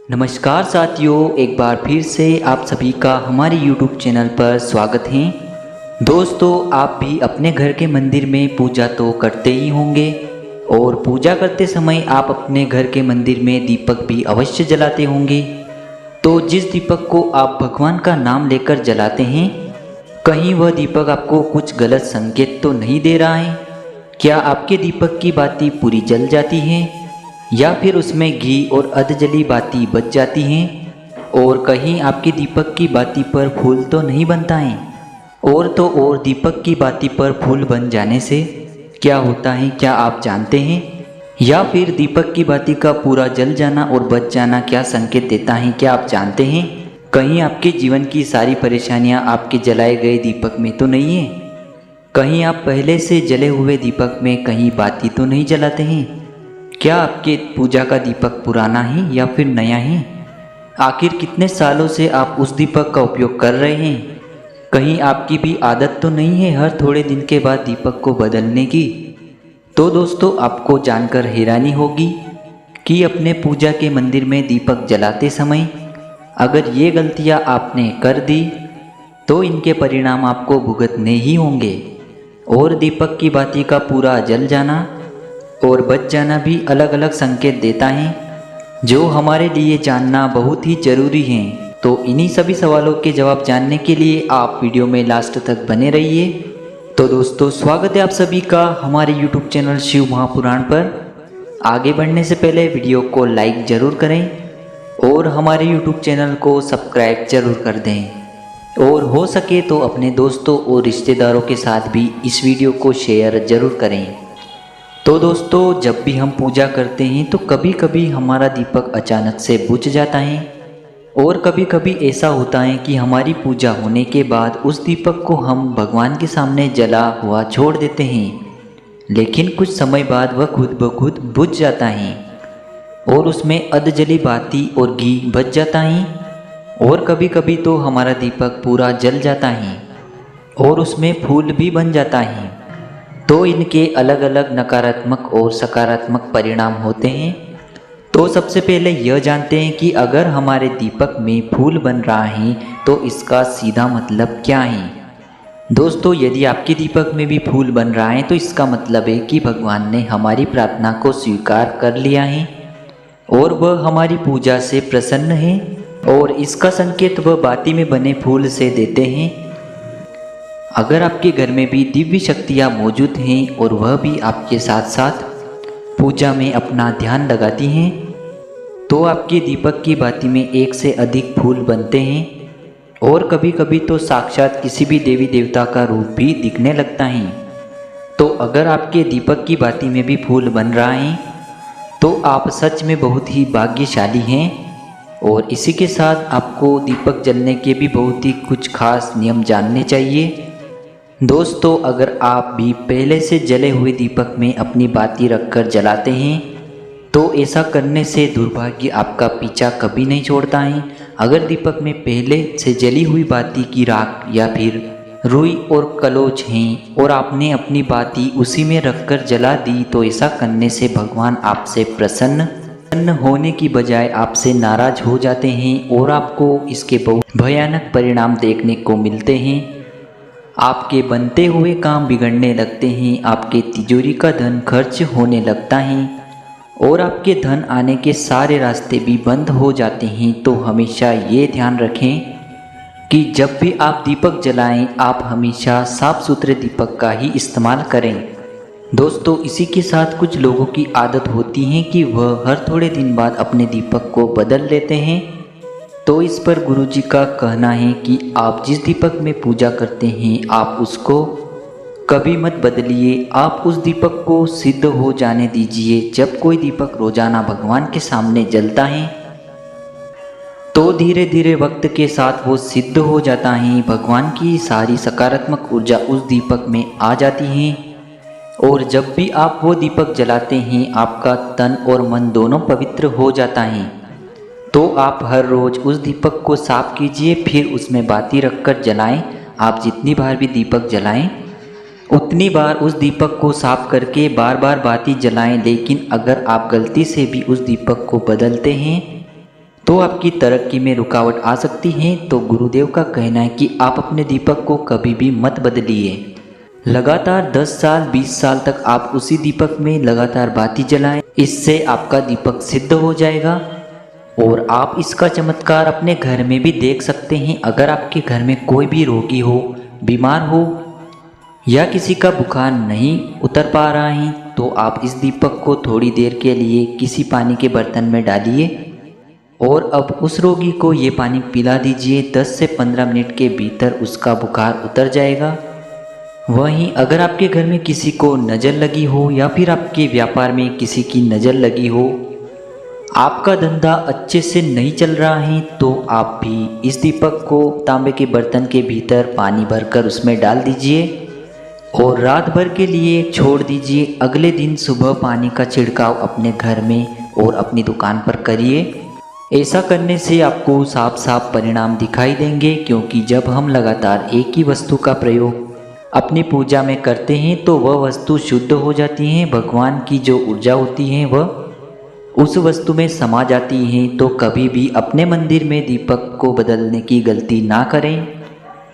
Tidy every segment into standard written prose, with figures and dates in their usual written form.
नमस्कार साथियों, एक बार फिर से आप सभी का हमारे YouTube चैनल पर स्वागत है। दोस्तों, आप भी अपने घर के मंदिर में पूजा तो करते ही होंगे और पूजा करते समय आप अपने घर के मंदिर में दीपक भी अवश्य जलाते होंगे। तो जिस दीपक को आप भगवान का नाम लेकर जलाते हैं, कहीं वह दीपक आपको कुछ गलत संकेत तो नहीं दे रहा है? क्या आपके दीपक की बाती पूरी जल जाती है या फिर उसमें घी और अध जली बाती बच जाती हैं? और कहीं आपके दीपक की बाती पर फूल तो नहीं बनता है? और तो और दीपक की बाती पर फूल बन जाने से क्या होता है, क्या आप जानते हैं? या फिर दीपक की बाती का पूरा जल जाना और बच जाना क्या संकेत देता है, क्या आप जानते हैं? कहीं आपके जीवन की सारी परेशानियां आपके जलाए गए दीपक में तो नहीं है? कहीं आप पहले से जले हुए दीपक में कहीं बाती तो नहीं जलाते हैं? क्या आपके पूजा का दीपक पुराना है या फिर नया है? आखिर कितने सालों से आप उस दीपक का उपयोग कर रहे हैं? कहीं आपकी भी आदत तो नहीं है हर थोड़े दिन के बाद दीपक को बदलने की? तो दोस्तों, आपको जानकर हैरानी होगी कि अपने पूजा के मंदिर में दीपक जलाते समय अगर ये गलतियां आपने कर दी तो इनके परिणाम आपको भुगतने ही होंगे। और दीपक की बाती का पूरा जल जाना और बच जाना भी अलग अलग संकेत देता है, जो हमारे लिए जानना बहुत ही जरूरी है। तो इन्हीं सभी सवालों के जवाब जानने के लिए आप वीडियो में लास्ट तक बने रहिए। तो दोस्तों, स्वागत है आप सभी का हमारे YouTube चैनल शिव महापुराण पर। आगे बढ़ने से पहले वीडियो को लाइक ज़रूर करें और हमारे YouTube चैनल को सब्सक्राइब जरूर कर दें। और हो सके तो अपने दोस्तों और रिश्तेदारों के साथ भी इस वीडियो को शेयर ज़रूर करें। तो दोस्तों, जब भी हम पूजा करते हैं तो कभी कभी हमारा दीपक अचानक से बुझ जाता है और कभी कभी ऐसा होता है कि हमारी पूजा होने के बाद उस दीपक को हम भगवान के सामने जला हुआ छोड़ देते हैं, लेकिन कुछ समय बाद वह खुद ब खुद बुझ जाता है और उसमें अध जली बाती और घी बच जाता है। और कभी कभी तो हमारा दीपक पूरा जल जाता है और उसमें फूल भी बन जाता है। तो इनके अलग अलग नकारात्मक और सकारात्मक परिणाम होते हैं। तो सबसे पहले यह जानते हैं कि अगर हमारे दीपक में फूल बन रहा है तो इसका सीधा मतलब क्या है। दोस्तों, यदि आपके दीपक में भी फूल बन रहा है तो इसका मतलब है कि भगवान ने हमारी प्रार्थना को स्वीकार कर लिया है और वह हमारी पूजा से प्रसन्न है। और इसका संकेत वह बाती में बने फूल से देते हैं। अगर आपके घर में भी दिव्य शक्तियाँ मौजूद हैं और वह भी आपके साथ साथ पूजा में अपना ध्यान लगाती हैं, तो आपके दीपक की बाती में एक से अधिक फूल बनते हैं और कभी कभी तो साक्षात किसी भी देवी देवता का रूप भी दिखने लगता है। तो अगर आपके दीपक की बाती में भी फूल बन रहा है तो आप सच में बहुत ही भाग्यशाली हैं। और इसी के साथ आपको दीपक जलने के भी बहुत ही कुछ खास नियम जानने चाहिए। दोस्तों, अगर आप भी पहले से जले हुए दीपक में अपनी बाती रखकर जलाते हैं तो ऐसा करने से दुर्भाग्य आपका पीछा कभी नहीं छोड़ता है। अगर दीपक में पहले से जली हुई बाती की राख या फिर रुई और कलोज हैं और आपने अपनी बाती उसी में रखकर जला दी तो ऐसा करने से भगवान आपसे प्रसन्न होने की बजाय आपसे नाराज हो जाते हैं और आपको इसके बहुत भयानक परिणाम देखने को मिलते हैं। आपके बनते हुए काम बिगड़ने लगते हैं, आपके तिजोरी का धन खर्च होने लगता है और आपके धन आने के सारे रास्ते भी बंद हो जाते हैं। तो हमेशा ये ध्यान रखें कि जब भी आप दीपक जलाएं, आप हमेशा साफ सुथरे दीपक का ही इस्तेमाल करें। दोस्तों, इसी के साथ कुछ लोगों की आदत होती है कि वह हर थोड़े दिन बाद अपने दीपक को बदल लेते हैं। तो इस पर गुरुजी का कहना है कि आप जिस दीपक में पूजा करते हैं आप उसको कभी मत बदलिए। आप उस दीपक को सिद्ध हो जाने दीजिए। जब कोई दीपक रोजाना भगवान के सामने जलता है तो धीरे धीरे वक्त के साथ वो सिद्ध हो जाता है। भगवान की सारी सकारात्मक ऊर्जा उस दीपक में आ जाती है और जब भी आप वो दीपक जलाते हैं आपका तन और मन दोनों पवित्र हो जाता है। तो आप हर रोज़ उस दीपक को साफ कीजिए, फिर उसमें बाती रखकर जलाएं। आप जितनी बार भी दीपक जलाएं उतनी बार उस दीपक को साफ करके बार बार बाती जलाएं। लेकिन अगर आप गलती से भी उस दीपक को बदलते हैं तो आपकी तरक्की में रुकावट आ सकती है। तो गुरुदेव का कहना है कि आप अपने दीपक को कभी भी मत बदलिए। लगातार 10 साल 20 साल तक आप उसी दीपक में लगातार बाती जलाएं, इससे आपका दीपक सिद्ध हो जाएगा। और आप इसका चमत्कार अपने घर में भी देख सकते हैं। अगर आपके घर में कोई भी रोगी हो, बीमार हो या किसी का बुखार नहीं उतर पा रहा है, तो आप इस दीपक को थोड़ी देर के लिए किसी पानी के बर्तन में डालिए और अब उस रोगी को ये पानी पिला दीजिए। 10 से 15 मिनट के भीतर उसका बुखार उतर जाएगा। वहीं अगर आपके घर में किसी को नज़र लगी हो या फिर आपके व्यापार में किसी की नज़र लगी हो, आपका धंधा अच्छे से नहीं चल रहा है, तो आप भी इस दीपक को तांबे के बर्तन के भीतर पानी भरकर उसमें डाल दीजिए और रात भर के लिए छोड़ दीजिए। अगले दिन सुबह पानी का छिड़काव अपने घर में और अपनी दुकान पर करिए। ऐसा करने से आपको साफ साफ परिणाम दिखाई देंगे, क्योंकि जब हम लगातार एक ही वस्तु का प्रयोग अपनी पूजा में करते हैं तो वह वस्तु शुद्ध हो जाती है। भगवान की जो ऊर्जा होती है वह उस वस्तु में समा जाती है। तो कभी भी अपने मंदिर में दीपक को बदलने की गलती ना करें।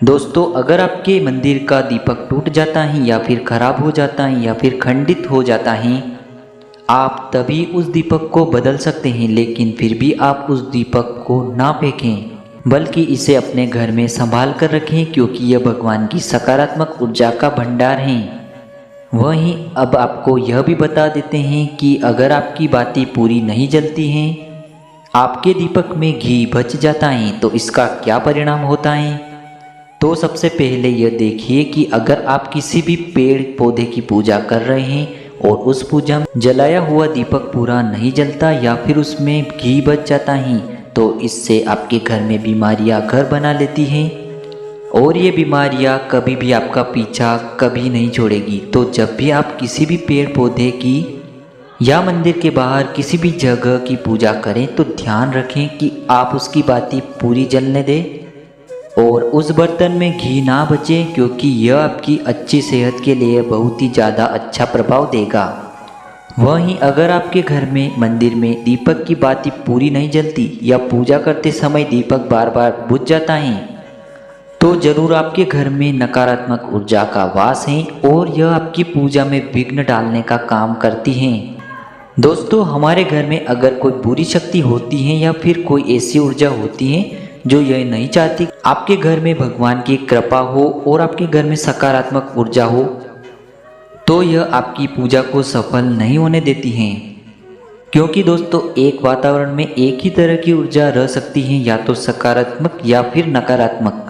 दोस्तों, अगर आपके मंदिर का दीपक टूट जाता है या फिर खराब हो जाता है या फिर खंडित हो जाता है, आप तभी उस दीपक को बदल सकते हैं। लेकिन फिर भी आप उस दीपक को ना फेंकें, बल्कि इसे अपने घर में संभाल कर रखें, क्योंकि यह भगवान की सकारात्मक ऊर्जा का भंडार है। वहीं अब आपको यह भी बता देते हैं कि अगर आपकी बाती पूरी नहीं जलती हैं, आपके दीपक में घी बच जाता है, तो इसका क्या परिणाम होता है। तो सबसे पहले यह देखिए कि अगर आप किसी भी पेड़ पौधे की पूजा कर रहे हैं और उस पूजा में जलाया हुआ दीपक पूरा नहीं जलता या फिर उसमें घी बच जाता है, तो इससे आपके घर में बीमारियां घर बना लेती हैं और ये बीमारियां कभी भी आपका पीछा कभी नहीं छोड़ेगी। तो जब भी आप किसी भी पेड़ पौधे की या मंदिर के बाहर किसी भी जगह की पूजा करें, तो ध्यान रखें कि आप उसकी बाती पूरी जलने दें और उस बर्तन में घी ना बचे, क्योंकि यह आपकी अच्छी सेहत के लिए बहुत ही ज़्यादा अच्छा प्रभाव देगा। वहीं अगर आपके घर में मंदिर में दीपक की बाती पूरी नहीं जलती या पूजा करते समय दीपक बार बार बुझ जाता है, तो जरूर आपके घर में नकारात्मक ऊर्जा का वास है और यह आपकी पूजा में विघ्न डालने का काम करती हैं। दोस्तों, हमारे घर में अगर कोई बुरी शक्ति होती है या फिर कोई ऐसी ऊर्जा होती है जो यह नहीं चाहती आपके घर में भगवान की कृपा हो और आपके घर में सकारात्मक ऊर्जा हो, तो यह आपकी पूजा को सफल नहीं होने देती हैं। क्योंकि दोस्तों, एक वातावरण में एक ही तरह की ऊर्जा रह सकती है, या तो सकारात्मक या फिर नकारात्मक।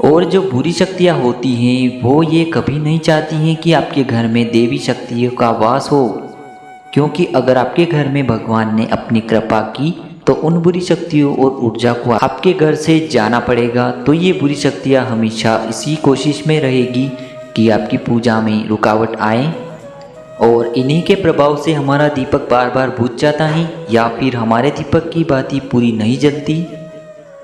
और जो बुरी शक्तियाँ होती हैं वो ये कभी नहीं चाहती हैं कि आपके घर में देवी शक्तियों का वास हो, क्योंकि अगर आपके घर में भगवान ने अपनी कृपा की तो उन बुरी शक्तियों और ऊर्जा को आपके घर से जाना पड़ेगा। तो ये बुरी शक्तियाँ हमेशा इसी कोशिश में रहेगी कि आपकी पूजा में रुकावट आए और इन्हीं के प्रभाव से हमारा दीपक बार बार बुझ जाता है या फिर हमारे दीपक की बाती पूरी नहीं जलती।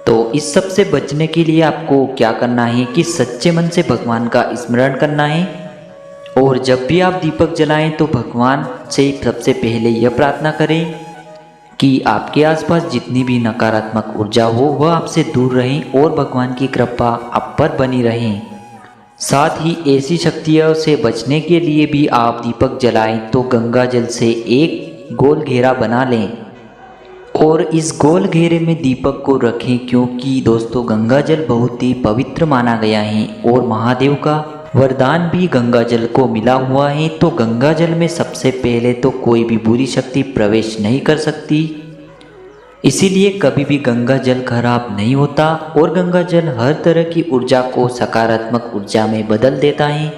तो इस सब से बचने के लिए आपको क्या करना है कि सच्चे मन से भगवान का स्मरण करना है और जब भी आप दीपक जलाएं तो भगवान से सबसे पहले यह प्रार्थना करें कि आपके आसपास जितनी भी नकारात्मक ऊर्जा हो वह आपसे दूर रहें और भगवान की कृपा आप पर बनी रहें। साथ ही ऐसी शक्तियों से बचने के लिए भी आप दीपक जलाएं तो गंगा जल से एक गोल घेरा बना लें और इस गोल घेरे में दीपक को रखें, क्योंकि दोस्तों गंगा जल बहुत ही पवित्र माना गया है और महादेव का वरदान भी गंगा जल को मिला हुआ है। तो गंगा जल में सबसे पहले तो कोई भी बुरी शक्ति प्रवेश नहीं कर सकती, इसीलिए कभी भी गंगा जल खराब नहीं होता और गंगा जल हर तरह की ऊर्जा को सकारात्मक ऊर्जा में बदल देता है।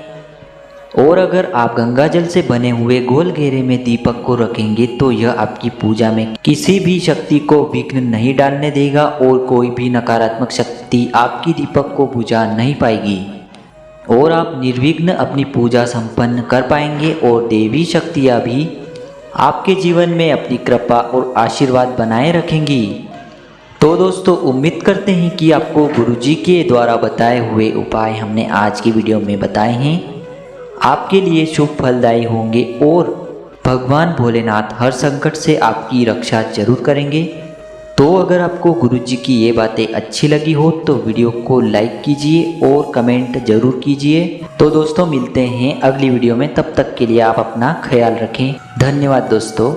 और अगर आप गंगा जल से बने हुए गोल घेरे में दीपक को रखेंगे तो यह आपकी पूजा में किसी भी शक्ति को विघ्न नहीं डालने देगा और कोई भी नकारात्मक शक्ति आपकी दीपक को बुझा नहीं पाएगी और आप निर्विघ्न अपनी पूजा संपन्न कर पाएंगे और देवी शक्तियाँ भी आपके जीवन में अपनी कृपा और आशीर्वाद बनाए रखेंगी। तो दोस्तों, उम्मीद करते हैं कि आपको गुरुजी के द्वारा बताए हुए उपाय हमने आज की वीडियो में बताए हैं आपके लिए शुभ फलदायी होंगे और भगवान भोलेनाथ हर संकट से आपकी रक्षा जरूर करेंगे। तो अगर आपको गुरुजी की ये बातें अच्छी लगी हो तो वीडियो को लाइक कीजिए और कमेंट जरूर कीजिए। तो दोस्तों मिलते हैं अगली वीडियो में, तब तक के लिए आप अपना ख्याल रखें। धन्यवाद दोस्तों।